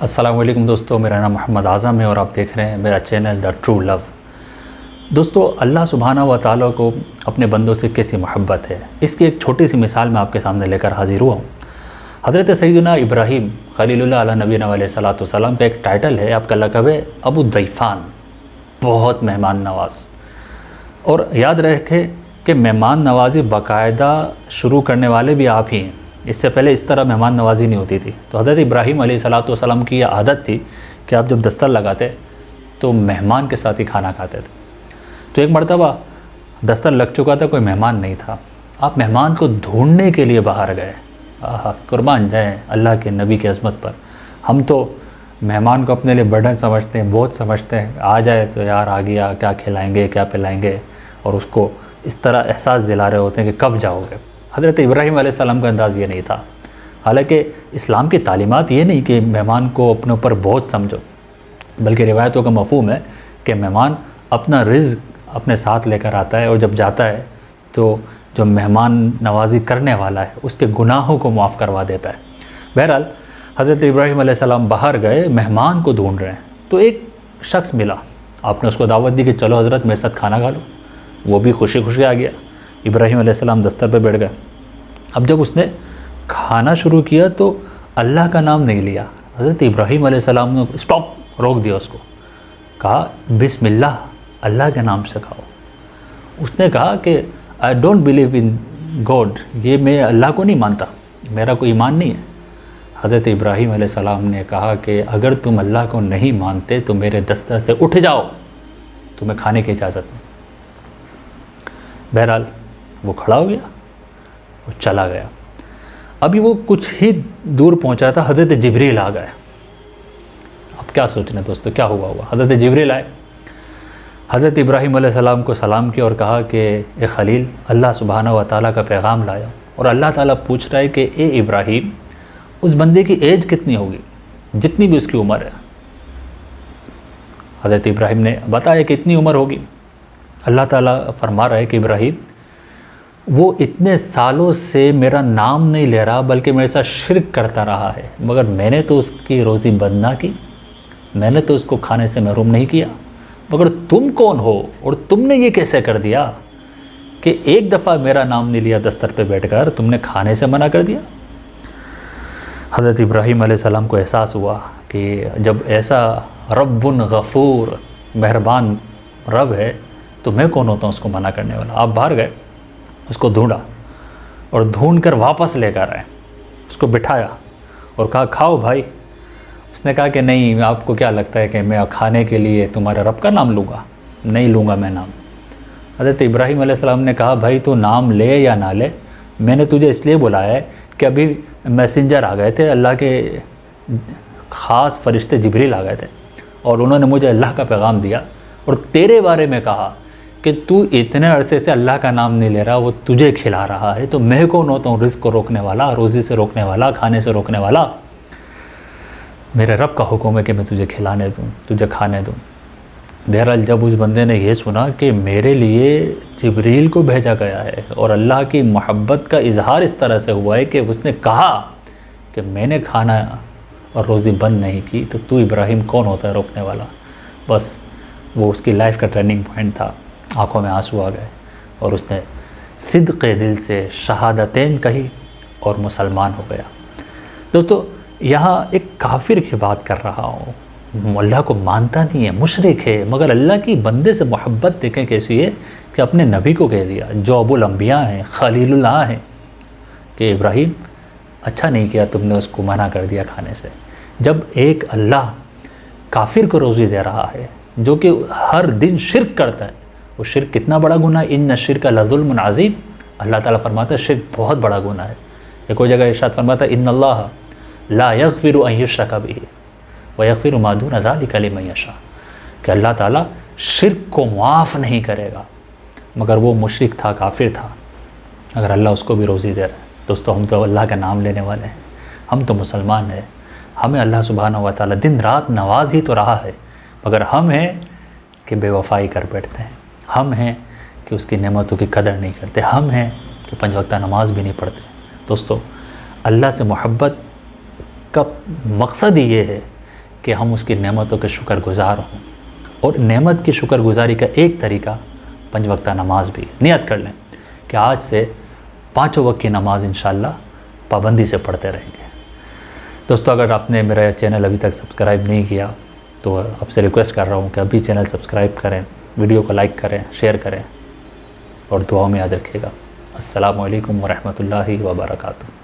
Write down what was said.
अस्सलाम वालेकुम दोस्तों, मेरा नाम मोहम्मद आज़म है और आप देख रहे हैं मेरा चैनल द ट्रू लव। दोस्तों, अल्लाह सुब्हाना व तआला को अपने बंदों से कैसी मोहब्बत है, इसकी एक छोटी सी मिसाल मैं आपके सामने लेकर हाजिर हुआ हूँ। हज़रत सैयदना इब्राहीम खलीलुल्लाह अला नबीना अलैहिस्सलातु वस्सलाम का एक टाइटल है, आपका लक़ब है अबू ज़ैफ़ान, बहुत मेहमान नवाज़। और याद रखें कि मेहमान नवाज़ी बाकायदा शुरू करने वाले भी आप ही हैं। इससे पहले इस तरह मेहमान नवाज़ी नहीं होती थी। तो हज़रत इब्राहीम अलैहिस्सलातु वस्सलाम की यह आदत थी कि आप जब दस्तर लगाते तो मेहमान के साथ ही खाना खाते थे। तो एक मरतबा दस्तर लग चुका था, कोई मेहमान नहीं था। आप मेहमान को ढूंढने के लिए बाहर गए। कुर्बान जाएँ अल्लाह के नबी की अज़मत पर। हम तो मेहमान को अपने लिए बर्डन समझते हैं, बहुत समझते हैं। आ जाए तो यार आ गया, क्या खिलाएंगे क्या पिलाएंगे, और उसको इस तरह एहसास दिला रहे होते हैं कि कब जाओगे। हज़रत इब्राहीम अलैहिस्सलाम का अंदाज़ ये नहीं था। हालांकि इस्लाम की तालीमात ये नहीं कि मेहमान को अपने ऊपर बोझ समझो, बल्कि रिवायतों का मफ़हूम है कि मेहमान अपना रिज़्क़ अपने साथ लेकर आता है और जब जाता है तो जो मेहमान नवाज़ी करने वाला है उसके गुनाहों को माफ़ करवा देता है। बहरहाल हज़रत इब्राहीम अलैहिस्सलाम बाहर गए, मेहमान को ढूंढ रहे हैं। तो एक शख्स मिला, आपने उसको दावत दी कि चलो हज़रत मेरे साथ खाना खा लो। वो भी खुशी खुशी आ गया। इब्राहीम अलैहिस्सलाम दस्तर पे बैठ गए। अब जब उसने खाना शुरू किया तो अल्लाह का नाम नहीं लिया। हज़रत इब्राहीम अलैहिस्सलाम ने स्टॉप, रोक दिया उसको, कहा बिस्मिल्लाह, अल्लाह के नाम से खाओ। उसने कहा कि I don't believe in God, ये मैं अल्लाह को नहीं मानता, मेरा कोई ईमान नहीं है। हज़रत इब्राहीम अलैहिस्सलाम ने कहा कि अगर तुम अल्लाह को नहीं मानते तो मेरे दस्तर से उठ जाओ, तुम्हें खाने की इजाज़त नहीं। बहरहाल वो खड़ा हो गया, वो चला गया। अभी वो कुछ ही दूर पहुंचा था, हज़रत जिब्रील आ गए। अब क्या सोचना दोस्तों, क्या हुआ होगा। हज़रत जिब्रील आए, हज़रत इब्राहीम अलैहिस्सलाम को सलाम किया और कहा कि ए खलील, अल्लाह सुब्हाना व तआला का पैगाम लाया और अल्लाह ताला पूछ रहा है कि ए इब्राहीम, उस बंदे की एज कितनी होगी, जितनी भी उसकी उम्र है। हज़रत इब्राहीम ने बताया कि इतनी उम्र होगी। अल्लाह ताला फरमा रहा है कि इब्राहीम, वो इतने सालों से मेरा नाम नहीं ले रहा बल्कि मेरे साथ शिर्क करता रहा है, मगर मैंने तो उसकी रोज़ी बंद ना की, मैंने तो उसको खाने से महरूम नहीं किया। मगर तुम कौन हो और तुमने ये कैसे कर दिया कि एक दफ़ा मेरा नाम नहीं लिया दस्तर पे बैठकर, तुमने खाने से मना कर दिया। हज़रत इब्राहीम अलैहिस्सलाम को एहसास हुआ कि जब ऐसा रब्बुन गफ़ूर मेहरबान रब है तो मैं कौन होता हूँ उसको मना करने वाला। आप बाहर गए, उसको ढूंढा और ढूंढ कर वापस लेकर आए, उसको बिठाया और कहा खाओ भाई। उसने कहा कि नहीं, आपको क्या लगता है कि मैं खाने के लिए तुम्हारे रब का नाम लूँगा? नहीं लूँगा मैं नाम। हज़रत इब्राहीम अलैहिस्सलाम ने कहा भाई तू नाम ले या ना ले, मैंने तुझे इसलिए बुलाया है कि अभी मैसेंजर आ गए थे, अल्लाह के ख़ास फरिश्ते जिब्रील आ गए थे और उन्होंने मुझे अल्लाह का पैगाम दिया और तेरे बारे में कहा कि तू इतने अरसे से अल्लाह का नाम नहीं ले रहा, वो तुझे खिला रहा है। तो मैं कौन होता हूँ रिज़्क़ को रोकने वाला, रोज़ी से रोकने वाला, खाने से रोकने वाला? मेरे रब का हुक्म है कि मैं तुझे खिलाने दूँ, तुझे खाने दूँ। बहरहाल जब उस बंदे ने ये सुना कि मेरे लिए जिब्रील को भेजा गया है और अल्लाह की मोहब्बत का इजहार इस तरह से हुआ है कि उसने कहा कि मैंने खाना और रोज़ी बंद नहीं की, तो तू इब्राहीम कौन होता है रोकने वाला? बस वो उसकी लाइफ का टर्निंग पॉइंट था। आँखों में आंसू आ गए और उसने सिद्क़े दिल से शहादतैन कही और मुसलमान हो गया। दोस्तों, यहाँ एक काफिर की बात कर रहा हूँ, अल्लाह को मानता नहीं है, मुशरिक है, मगर अल्लाह की बंदे से मोहब्बत देखें कैसी है कि अपने नबी को कह दिया जो अबुल अंबिया हैं, खलीलुल्लाह हैं, कि इब्राहीम अच्छा नहीं किया तुमने उसको मना कर दिया खाने से। जब एक अल्लाह काफिर को रोज़ी दे रहा है जो कि हर दिन शिर्क करता है, वो शिर्क कितना बड़ा गुनाह, इन्न शिर्क लज़ुल्मुन अज़ीम। अल्लाह ताला फरमाता है शिर्क बहुत बड़ा गुनाह है। एक और जगह इरशाद फरमाता है इन्नल्लाह ला यग़फ़िरु अन युश्रका बिही व यग़फ़िरु मा दून ज़ालिका लिमन यशा, कि अल्लाह ताला शिर्क को माफ़ नहीं करेगा, मगर वो मुशरिक था, काफिर था, अगर अल्लाह उसको भी रोज़ी दे रहा है। दोस्तों, हम तो अल्लाह का नाम लेने वाले हैं, हम तो मुसलमान हैं, हमें अल्लाह सुब्हाना व तआला दिन रात नवाज ही तो रहा है, मगर हम हैं कि बेवफ़ाई कर बैठते हैं, हम हैं कि उसकी नेमतों की कदर नहीं करते, हम हैं कि 5 वक्त नमाज भी नहीं पढ़ते। दोस्तों, अल्लाह से मोहब्बत का मकसद ही ये है कि हम उसकी नेमतों के शुक्रगुज़ार हों। और नेमत की शुक्रगुज़ारी का एक तरीका 5 वक्त नमाज भी। नियत कर लें कि आज से 5 वक्त की नमाज इंशाअल्लाह पाबंदी से पढ़ते रहेंगे। दोस्तों, अगर आपने मेरा चैनल अभी तक सब्सक्राइब नहीं किया तो आपसे रिक्वेस्ट कर रहा हूँ कि अभी चैनल सब्सक्राइब करें, वीडियो को लाइक करें, शेयर करें और दुआओं में याद रखिएगा। अस्सलामु अलैकुम व रहमतुल्लाहि व बरकातुहू।